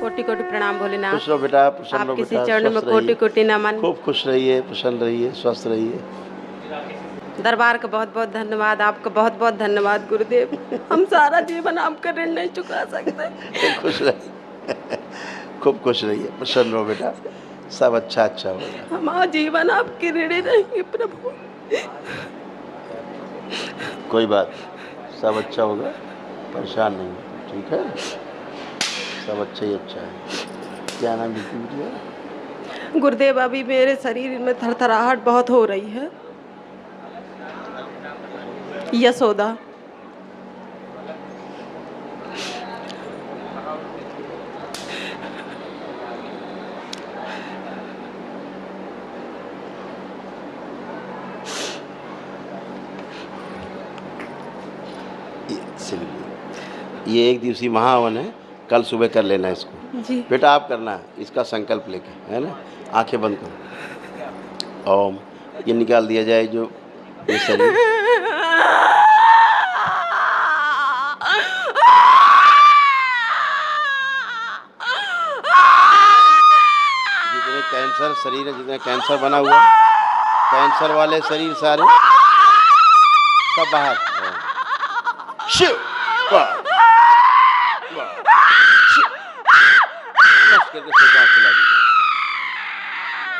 कोटि कोटि प्रणाम भोलेनाथ। खुश रहो बेटा, प्रसन्न रहो आपके बेटा, श्री चरण में स्वस्थ कोटि रहिए, कोटि नमन। खूब खुश रहिए, प्रसन्न रहिए, स्वस्थ रहिए। दरबार का बहुत बहुत धन्यवाद, आपका बहुत बहुत धन्यवाद गुरुदेव। हम सारा जीवन आपका ऋण नहीं चुका सकते। खुश रहिए, खूब खुश रहिए, प्रसन्न रहो बेटा, सब अच्छा अच्छा होगा। हम आजीवन आपके ऋणी रहेंगे प्रभु। कोई बात, सब अच्छा होगा, परेशान नहीं हो, ठीक है, सब अच्छा ही अच्छा है। क्या नाम है बिटिया? गुरुदेव अभी मेरे शरीर में थरथराहट बहुत हो रही है। यशोदा। ये एक दिवसीय महाहवन है, कल सुबह कर लेना इसको जी बेटा, आप करना है इसका संकल्प लेके, है ना। आंखें बंद करो, ओम। ये निकाल दिया जाए जो ये शरीर, जितने कैंसर शरीर है, जितने कैंसर बना हुआ, कैंसर वाले शरीर सारे सब बाहर। शिव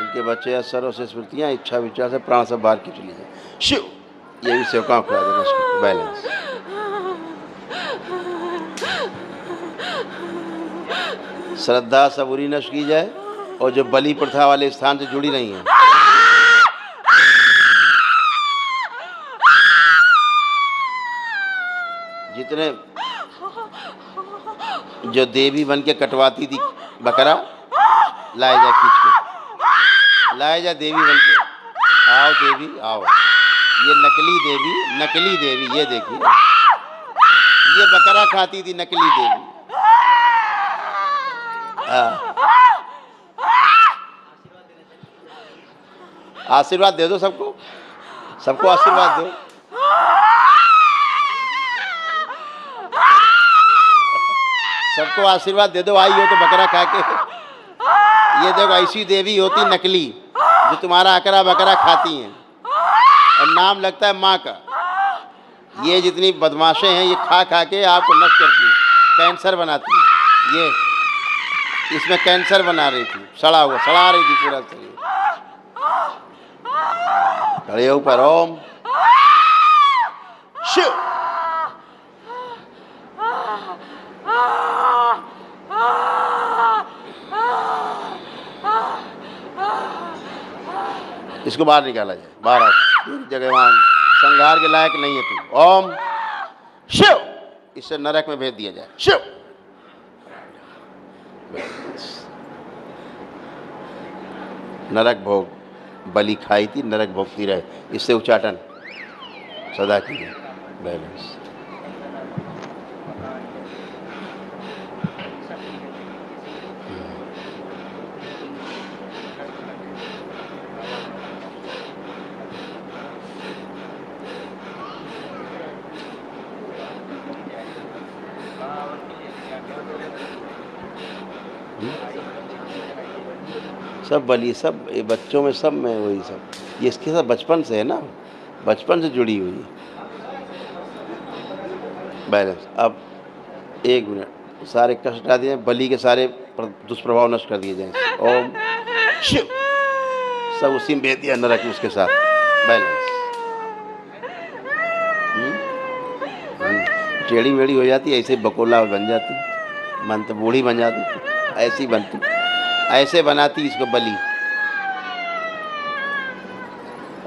इनके बच्चे या सर्व से स्मृतियाँ, इच्छा विचार से प्राण सब बाहर की चली जाए। शिव, ये भी सेवकाओं खुला देना, बैलेंस। श्रद्धा सबूरी नष्ट की जाए, और जो बलि प्रथा वाले स्थान से जुड़ी रही हैं, जितने जो देवी बन के कटवाती थी बकरा, लाए जा खींच के, लाए जा देवी बन के, आओ देवी आओ। ये नकली देवी, ये देखिए, ये बकरा खाती थी, नकली देवी। आशीर्वाद दे दो सबको, सबको आशीर्वाद दो। सबको आशीर्वाद दे दो, आई हो तो बकरा खा के। ये देखो, ऐसी देवी होती नकली जो तुम्हारा अकरा बकरा खाती हैं, और नाम लगता है माँ का। ये जितनी बदमाशें हैं, ये खा खा के आपको नष्ट करती हैं, कैंसर बनाती हैं। ये इसमें कैंसर बना रही थी, सड़ा रही थी पूरा शरीर। खड़े ऊपर, ओम शिव। इसको बाहर निकाला जाए, बाहर आओ, जगह वहाँ संघार के लायक नहीं है तू। ओम शिव, इसे नरक में भेज दिया जाए। शिव, नरक भोग, बलि खाई थी, नरक भोगती रहे, इससे उच्चाटन सदा की है। बैलेंस। सब बलि, सब ये बच्चों में, सब में वही सब, ये इसके साथ बचपन से है ना, बचपन से जुड़ी हुई है। बैलेंस। अब 1 मिनट, सारे कष्ट हटा दिए, बलि के सारे दुष्प्रभाव नष्ट कर दिए जाए। ओम शिव, सब उसी में भेज दिया नरक में उसके साथ। बैलेंस। टेढ़ी मेढ़ी हो जाती, ऐसे बकोला बन जाती, मन तो बूढ़ी बन जाती, ऐसी बनती, ऐसे बनाती इसको बलि।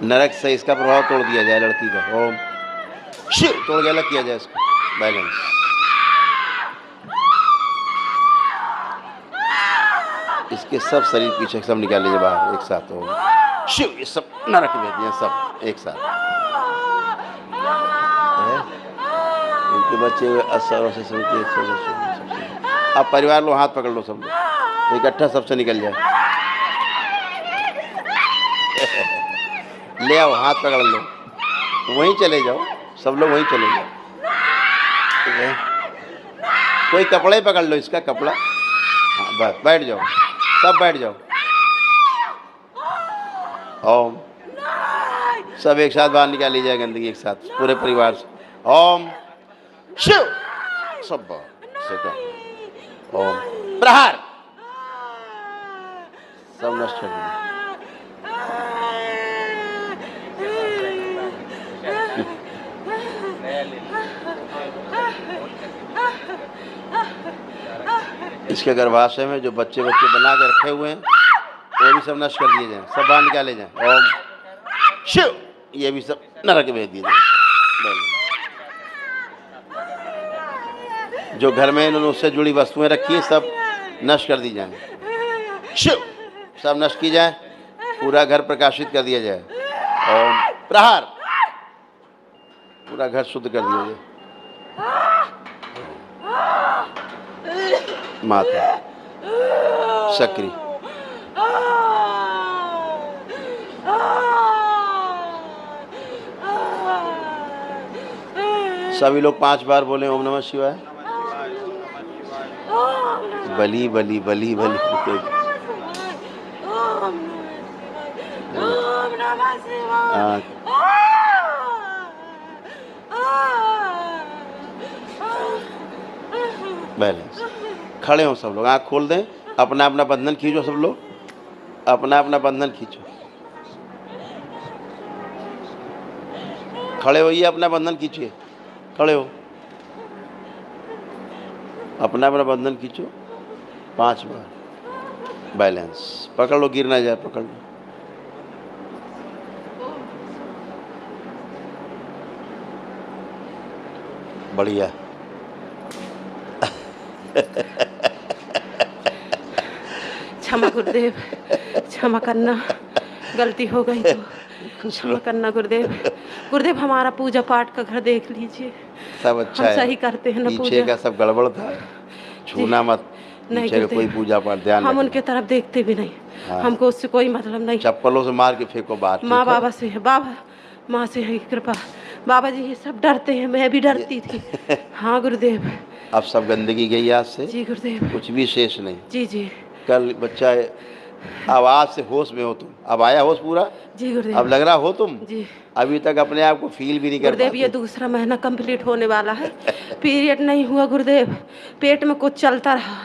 नरक से इसका प्रभाव तोड़ दिया जाए लड़की का। ओम शिव, तोड़ के अलग किया जाए इसको। बैलेंस। इसके सब शरीर पीछे सब निकाल लीजिए बाहर एक साथ। ओम शिव, ये सब नरक में दिए, सब एक साथ। इनके बच्चे असर से अब परिवार लो, हाथ पकड़ लो सब लोग, इकट्ठा सबसे निकल जाए। ले आओ, हाथ पकड़ लो, वहीं चले जाओ, सब लोग वहीं चले जाओ। कोई कपड़े पकड़ लो, इसका कपड़ा हाँ बस बैठ जाओ, सब बैठ जाओ। ओम। सब एक साथ बाहर निकाल लीजिए गंदगी, एक साथ पूरे परिवार से। ओम शिव। सब बाहर। ओम प्रहार। सब नष्ट कर दीजिए। इसके गर्भाशय में जो बच्चे बना के रखे हुए हैं वो भी सब नष्ट कर दिए जाएं, सब बाहर निकाले जाएं। ओम शिव। ये भी सब नरक भेज दिए जाएं। जो घर में इन्होंने उससे जुड़ी वस्तुएं रखी हैं सब नष्ट कर दी जाएं। शिव। सब नष्ट की जाए, पूरा घर प्रकाशित कर दिया जाए। ओम प्रहार। पूरा घर शुद्ध कर दिया जाए। माता सक्रिय। सभी लोग 5 बार बोले ओम नमः शिवाय। बली बली बली बली। बैलेंस। खड़े हो सब लोग, आँख खोल दें, अपना अपना बंधन खींचो सब लोग, अपना अपना बंधन खींचो। खड़े होइए, अपना बंधन खींचिए, खड़े हो, अपना अपना बंधन खींचो 5 बार। बैलेंस। पकड़ लो, गिर ना जाए, पकड़ लो। बढ़िया। क्षमा गुरुदेव, क्षमा करना, गलती हो गई तो क्षमा करना गुरुदेव। गुरुदेव हमारा पूजा पाठ का घर देख लीजिए, सब अच्छा हम है, सही करते हैं ना पीछे पूजा का सब गड़बड़ था, छूना मत नहीं पीछे का कोई गुरुदेव, पूजा पाठ ध्यान हम रखना। उनके तरफ देखते भी नहीं। हाँ। हमको उससे कोई मतलब नहीं। चप्पलों से मार के फेंको बाहर। माँ ठीक है? बाबा से है, बाबा माँ से है कृपा। बाबा जी ये सब डरते हैं, मैं भी डरती थी। हाँ गुरुदेव। अब सब गंदगी गई आज से, जी गुरुदेव। कुछ भी शेष नहीं। जी जी कल बच्चा आवाज से होश में हो तुम, अब आया होश पूरा? जी गुरुदेव। अब लग रहा हो तुम? जी अभी तक अपने आप को फील भी नहीं कर गुरुदेव, ये पाते। दूसरा महीना कंप्लीट होने वाला है, पीरियड नहीं हुआ गुरुदेव, पेट में कुछ चलता रहा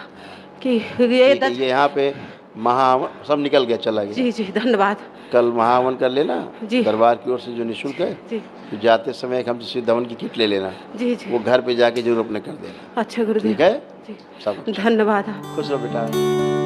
कि ये ठीक है, ये यहाँ पे महावन सब निकल गया, चला गया। जी जी धन्यवाद। कल महावन कर लेना जी। दरबार की ओर से जो निःशुल्क है। जी तो जाते समय एक हमसे सिद्ध हवन की किट ले लेना, जी जी वो घर पे जाके जरूर अपने कर देना। अच्छा गुरुदेव। ठीक है? जी सब धन्यवाद। खुश रहो बेटा।